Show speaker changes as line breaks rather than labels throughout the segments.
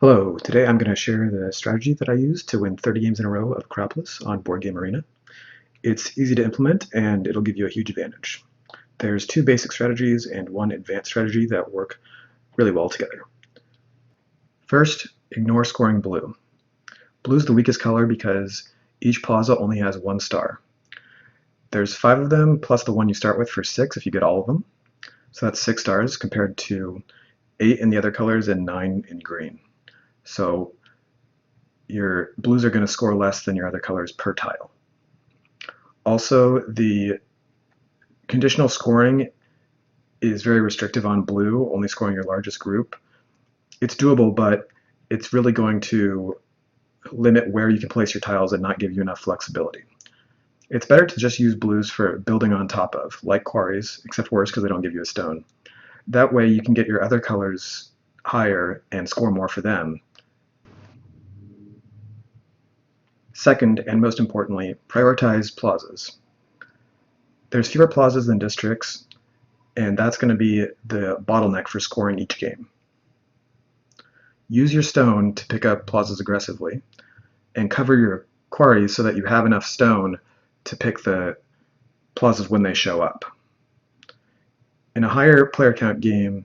Hello, today I'm going to share the strategy that I used to win 30 games in a row of Akropolis on Board Game Arena. It's easy to implement and it'll give you a huge advantage. There's two basic strategies and one advanced strategy that work really well together. First, ignore scoring blue. Blue's the weakest color because each plaza only has one star. There's 5 of them plus the one you start with for 6 if you get all of them. So that's 6 stars compared to 8 in the other colors and 9 in green. So your blues are going to score less than your other colors per tile. Also, the conditional scoring is very restrictive on blue, only scoring your largest group. It's doable, but it's really going to limit where you can place your tiles and not give you enough flexibility. It's better to just use blues for building on top of, like quarries, except worse because they don't give you a stone. That way you can get your other colors higher and score more for them. Second, and most importantly, prioritize plazas. There's fewer plazas than districts, and that's going to be the bottleneck for scoring each game. Use your stone to pick up plazas aggressively, and cover your quarries so that you have enough stone to pick the plazas when they show up. In a higher player count game,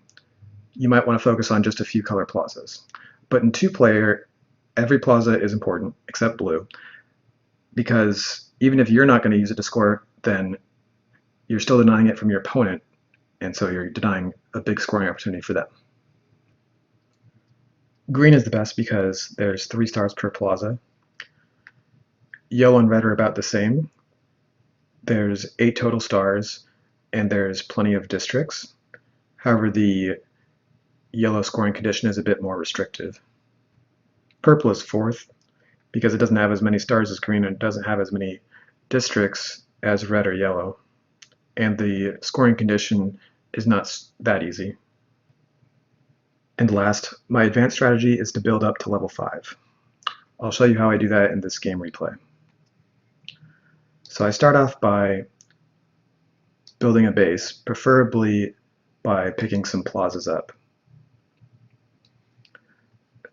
you might want to focus on just a few color plazas. But in 2-player, every plaza is important, except blue, because even if you're not going to use it to score, then you're still denying it from your opponent, and so you're denying a big scoring opportunity for them. Green is the best because there's 3 stars per plaza. Yellow and red are about the same. There's 8 total stars, and there's plenty of districts. However, the yellow scoring condition is a bit more restrictive. Purple is 4th because it doesn't have as many stars as green and it doesn't have as many districts as red or yellow. And the scoring condition is not that easy. And last, my advanced strategy is to build up to level 5. I'll show you how I do that in this game replay. So I start off by building a base, preferably by picking some plazas up.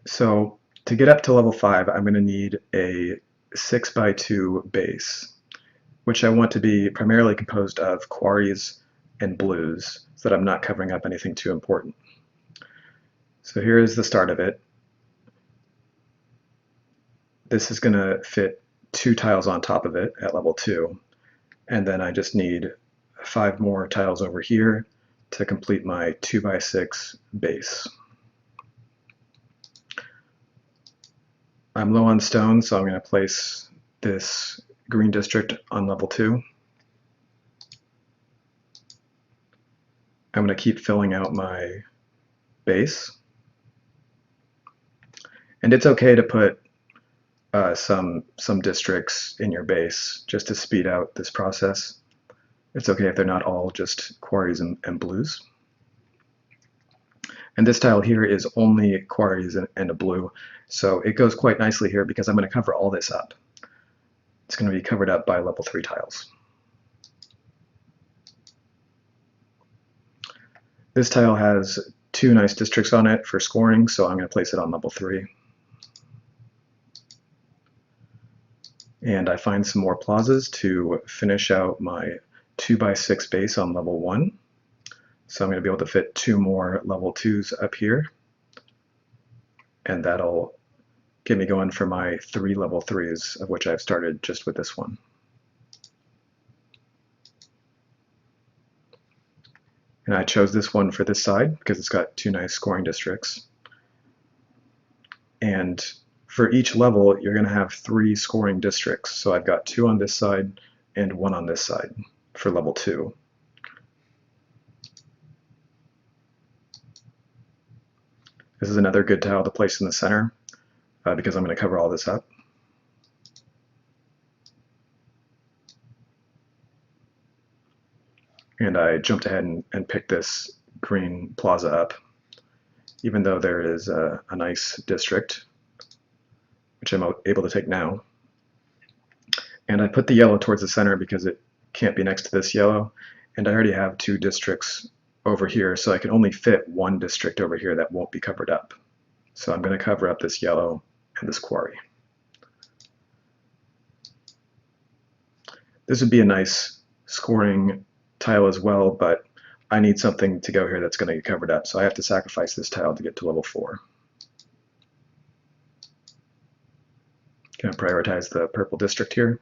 So to get up to level 5, I'm going to need a 6x2 base, which I want to be primarily composed of quarries and blues, so that I'm not covering up anything too important. So here is the start of it. This is going to fit 2 tiles on top of it at level 2, and then I just need 5 more tiles over here to complete my 2x6 base. I'm low on stone, so I'm going to place this green district on level 2. I'm going to keep filling out my base. And it's okay to put some districts in your base just to speed out this process. It's okay if they're not all just quarries and blues. And this tile here is only quarries and a blue, so it goes quite nicely here because I'm going to cover all this up. It's going to be covered up by level 3 tiles. This tile has 2 nice districts on it for scoring, so I'm going to place it on level 3. And I find some more plazas to finish out my 2x6 base on level 1. So I'm going to be able to fit 2 more level 2s up here. And that'll get me going for my 3 level 3s, of which I've started just with this one. And I chose this one for this side because it's got 2 nice scoring districts. And for each level, you're going to have 3 scoring districts. So I've got 2 on this side and 1 on this side for level 2. This is another good tile to place in the center because I'm going to cover all this up. And I jumped ahead and picked this green plaza up, even though there is a nice district, which I'm able to take now. And I put the yellow towards the center because it can't be next to this yellow, and I already have 2 districts over here, so I can only fit 1 district over here that won't be covered up. So I'm going to cover up this yellow and this quarry. This would be a nice scoring tile as well, but I need something to go here that's going to get covered up, so I have to sacrifice this tile to get to level 4. Going to prioritize the purple district here.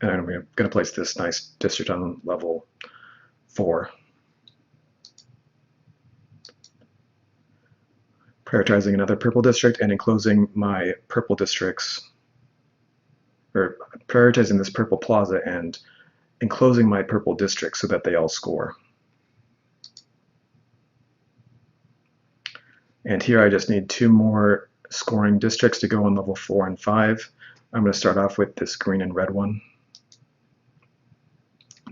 And I'm going to place this nice district on level 4. Prioritizing another purple district and enclosing my purple districts, or prioritizing this purple plaza and enclosing my purple district so that they all score. And here I just need 2 more scoring districts to go on level 4 and 5. I'm going to start off with this green and red one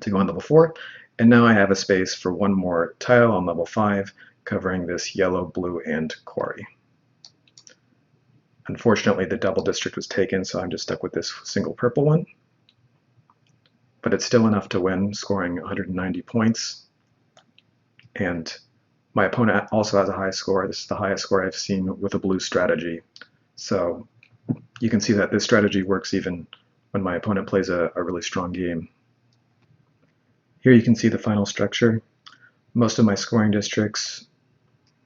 to go on level 4. And now I have a space for 1 more tile on level 5, covering this yellow, blue, and quarry. Unfortunately, the double district was taken, so I'm just stuck with this single purple one. But it's still enough to win, scoring 190 points. And my opponent also has a high score. This is the highest score I've seen with a blue strategy. So you can see that this strategy works even when my opponent plays a really strong game. Here you can see the final structure. Most of my scoring districts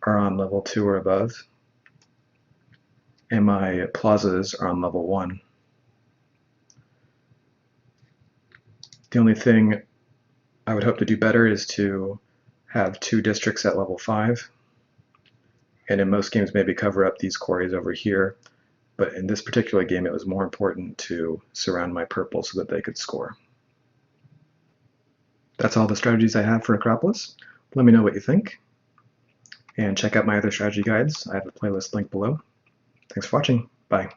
are on level 2 or above, and my plazas are on level 1. The only thing I would hope to do better is to have 2 districts at level 5, and in most games maybe cover up these quarries over here, but in this particular game it was more important to surround my purple so that they could score. That's all the strategies I have for Akropolis. Let me know what you think, and check out my other strategy guides. I have a playlist linked below. Thanks for watching. Bye.